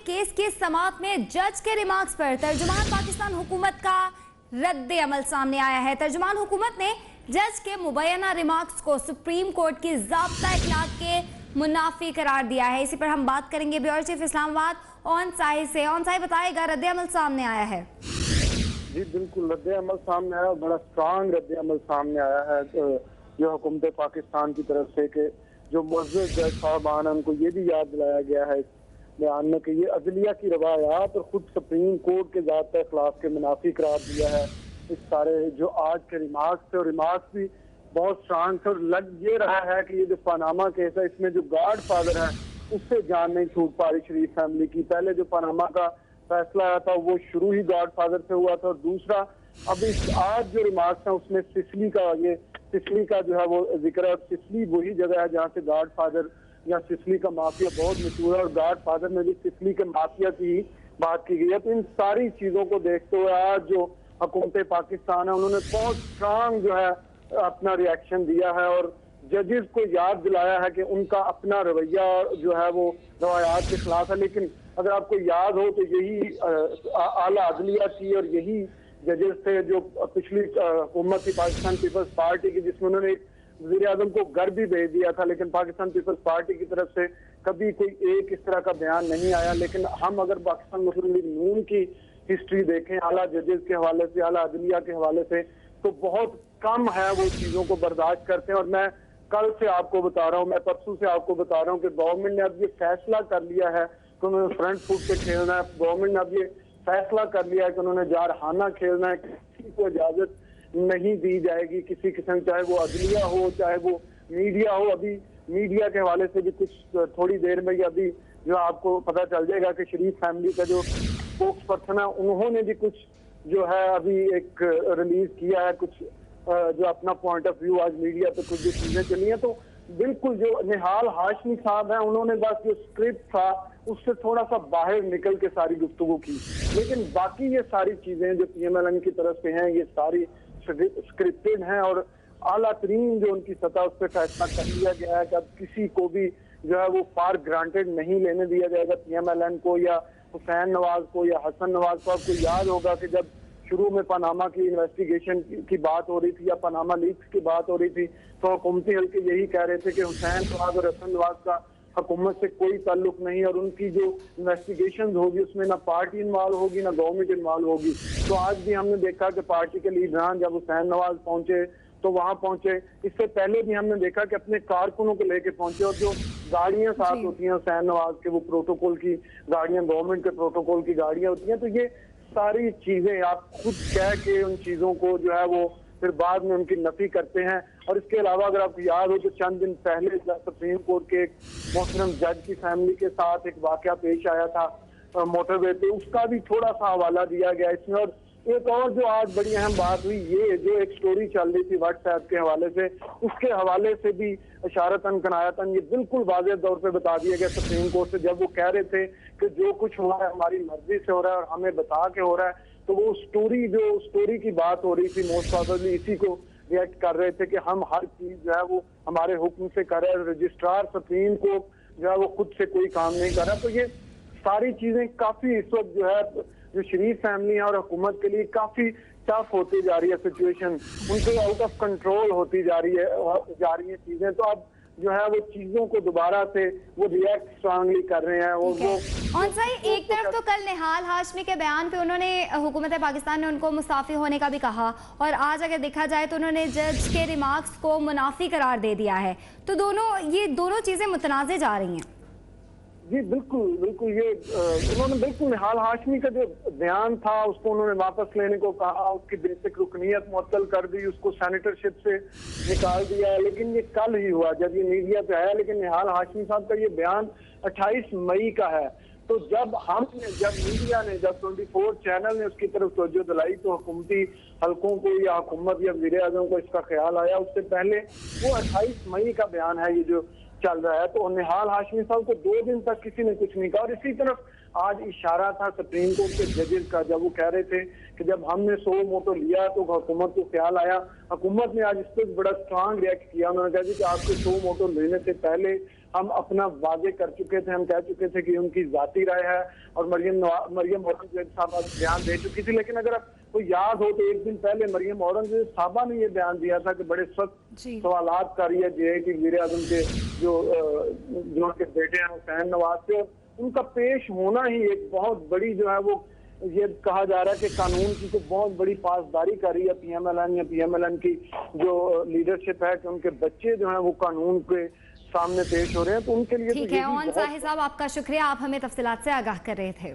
Case के समाअत में जज के रिमार्क्स पर तर्जुमान पाकिस्तान हुकूमत का रद्द अमल सामने आया है। तर्जुमान हुकूमत ने जज के मुबैना रिमार्क्स को सुप्रीम कोर्ट की ज़ाब्ता इखलाक के मुनाफी करार दिया है। इसी पर हम बात करेंगे bureau chief Islamabad on Sai से। ऑन साई बताएगा, रद्द अमल सामने आया है। जी बिल्कुल, रद्द अमल सामने आया, बड़ा स्ट्रांग रद्द अमल सामने आया है जो हुकूमत पाकिस्तान की तरफ से कि जो मुअज़्ज़ज़ जज साहबान हैं उनको ये भी याद दिलाया गया है इस बयान में कि ये अदलिया की रवायात और खुद सुप्रीम कोर्ट के ज़ाब्ता इखलाक के मुनाफी करार दिया है। इस सारे जो आज के रिमार्क्स थे और रिमार्क्स भी बहुत स्ट्रांग थे और लग ये रहा है कि ये जो पनामा केस है इसमें जो गॉड फादर है उससे जान नहीं छूट पा रही शरीफ फैमिली की। पहले जो पनामा का फैसला आया था वो शुरू ही गॉड फादर से हुआ था और दूसरा अब इस आज जो रिमार्क्स है उसमें सिसली का जो है वो जिक्र है। सिसली वही जगह है जहाँ से गॉड फादर या सिसली का माफिया बहुत मशहूर है और गॉड फादर में भी सिसली के माफिया की बात की गई है। तो इन सारी चीजों को देखते हुए आज जो हुकूमत पाकिस्तान है उन्होंने बहुत स्ट्रांग जो है अपना रिएक्शन दिया है और जजेस को याद दिलाया है कि उनका अपना रवैया जो है वो रवायात के खिलाफ है। लेकिन अगर आपको याद हो तो यही आला अदलिया थी और यही जजेस थे जो पिछली हुकूमत थी पाकिस्तान पीपल्स पार्टी की, जिसमें उन्होंने वज़ीर आज़म को घर भी भेज दिया था। लेकिन पाकिस्तान पीपल्स पार्टी की तरफ से कभी कोई एक इस तरह का बयान नहीं आया। लेकिन हम अगर पाकिस्तान मुस्लिम लीग नून की हिस्ट्री देखें आला जजेस के हवाले से, आला अदलिया के हवाले से, तो बहुत कम है वो चीज़ों को बर्दाश्त करते हैं। और मैं कल से आपको बता रहा हूँ, मैं परसों से आपको बता रहा हूँ कि गवर्नमेंट ने अब ये फैसला कर लिया है कि उन्होंने फ्रंट फुट पे खेलना है। गवर्नमेंट ने अब ये फैसला कर लिया है कि उन्होंने जारहाना खेलना है, किसी को इजाजत नहीं दी जाएगी किसी किस्म, चाहे वो अदलिया हो चाहे वो मीडिया हो। अभी मीडिया के हवाले से भी कुछ थोड़ी देर में ही अभी जो आपको पता चल जाएगा कि शरीफ फैमिली का जो स्पोक्स पर्सन है उन्होंने भी कुछ जो है अभी एक रिलीज किया है, कुछ जो अपना पॉइंट ऑफ व्यू आज मीडिया पे कुछ जो चीजें चली हैं। तो बिल्कुल जो निहाल हाशमी साहब हैं उन्होंने बस जो स्क्रिप्ट था उससे थोड़ा सा बाहर निकल के सारी गुफ्तगू की। लेकिन बाकी ये सारी चीजें जो PMLN की तरफ से हैं ये सारी स्क्रिप्टेड हैं और आला तरीन जो उनकी सतह उस पर फैसला कर लिया गया है कि अब किसी को भी जो है वो फॉर ग्रांटेड नहीं लेने दिया जाएगा। PMLN को या हुसैन नवाज को या हसन नवाज को। आपको याद होगा कि जब शुरू में पनामा की इन्वेस्टिगेशन की बात हो रही थी या पनामा लीक्स की बात हो रही थी तो हुकूमती हल्के यही कह रहे थे कि हुसैन नवाज और हसन नवाज का हुकूमत से कोई ताल्लुक नहीं और उनकी जो इन्वेस्टिगेशन होगी उसमें ना पार्टी इन्वॉल्व होगी ना गवर्नमेंट इन्वॉल्व होगी। तो आज भी हमने देखा कि पार्टी के लीडरान जब हुसैन नवाज पहुंचे तो वहां पहुंचे, इससे पहले भी हमने देखा कि अपने कारकुनों को लेके पहुंचे और जो गाड़ियां साथ होती हैं हुसैन नवाज के वो प्रोटोकॉल की गाड़ियां, गवर्नमेंट के प्रोटोकॉल की गाड़ियां होती हैं। तो ये सारी चीजें आप खुद कह के उन चीजों को जो है वो फिर बाद में उनकी नफी करते हैं। और इसके अलावा अगर आपको याद हो तो चंद दिन पहले सुप्रीम कोर्ट के एक मोहतरम जज की फैमिली के साथ एक वाकया पेश आया था मोटरवे पे, उसका भी थोड़ा सा हवाला दिया गया इसमें। और एक और जो आज बड़ी अहम बात हुई, ये जो एक स्टोरी चल रही थी व्हाट्सएप के हवाले से, उसके हवाले से भी इशारतन कनायतन ये बिल्कुल वाज़ेह तौर पे बता दिया गया सुप्रीम कोर्ट से, जब वो कह रहे थे कि जो कुछ हो रहा है हमारी मर्जी से हो रहा है और हमें बता के हो रहा है। तो वो स्टोरी की बात हो रही थी, मोस्ट प्रोबेबली इसी को रिएक्ट कर रहे थे कि हम हर चीज जो है वो हमारे हुक्म से कर रहे हैं। रजिस्ट्रार सुप्रीम कोर्ट जो है वो खुद से कोई काम नहीं कर रहा। तो ये सारी चीजें काफी इस वक्त जो है जो शरीफ फैमिली है और हुकूमत के लिए काफी टफ होती जा रही है सिचुएशन, उनके आउट ऑफ कंट्रोल होती जा रही है चीजें। तो अब जो है वो चीजों को दोबारा से वो रिएक्ट स्ट्रांगली कर रहे हैं। और सही एक तरफ तो कल निहाल हाशमी के बयान पे उन्होंने हुकूमत पाकिस्तान ने उनको मुस्ताफी होने का भी कहा और आज अगर देखा जाए तो उन्होंने जज के रिमार्क्स को मुनाफी करार दे दिया है। तो ये दोनों चीजें मुतनाज़े जा रही हैं। जी बिल्कुल ये उन्होंने बिल्कुल निहाल हाशमी का जो बयान था उसको उन्होंने वापस लेने को कहा, उसकी बेसिक रुकनीत मुअत्तल कर दी, उसको सेनेटरशिप से निकाल दिया। लेकिन ये कल ही हुआ जब ये मीडिया पे आया। लेकिन निहाल हाशमी साहब का ये बयान 28 मई का है। तो जब मीडिया ने, जब 24 चैनल ने उसकी तरफ तवज्जो दिलाई तो हुकूमती हल्कों को या हुकूमत या वज़ीर आज़म को इसका ख्याल आया। उससे पहले वो 28 मई का बयान है ये जो चल रहा है। तो निहाल हाशमी साहब को 2 दिन तक किसी ने कुछ नहीं कहा। और इसी तरफ आज इशारा था सुप्रीम कोर्ट के जजेस का, जब वो कह रहे थे कि जब हमने 100 मोटो लिया तो हुकूमत को ख्याल आया। हुकूमत ने आज इस पर बड़ा स्ट्रांग रिएक्ट किया। उन्होंने कहा कि आपके 100 मोटो लेने से पहले हम अपना वादे कर चुके थे, हम कह चुके थे कि उनकी जाती राय है और मरियम औरंगजेब साहबा बयान दे चुकी थी। लेकिन अगर आपको याद हो तो एक दिन पहले मरियम औरंगजेब साहबा ने ये बयान दिया था कि बड़े सख्त सवालात कर रही है JIT वज़ीर आज़म के जो उनके बेटे हैं हुसैन नवाज से, उनका पेश होना ही एक बहुत बड़ी जो है वो ये कहा जा रहा है कि कानून की तो बहुत बड़ी पासदारी कर रही है PMLN या PMLN की जो लीडरशिप है कि उनके बच्चे जो हैं वो कानून के सामने पेश हो रहे हैं, तो उनके लिए ठीक है। ओन साहिब साहब, आपका शुक्रिया, आप हमें तफसीलात से आगाह कर रहे थे।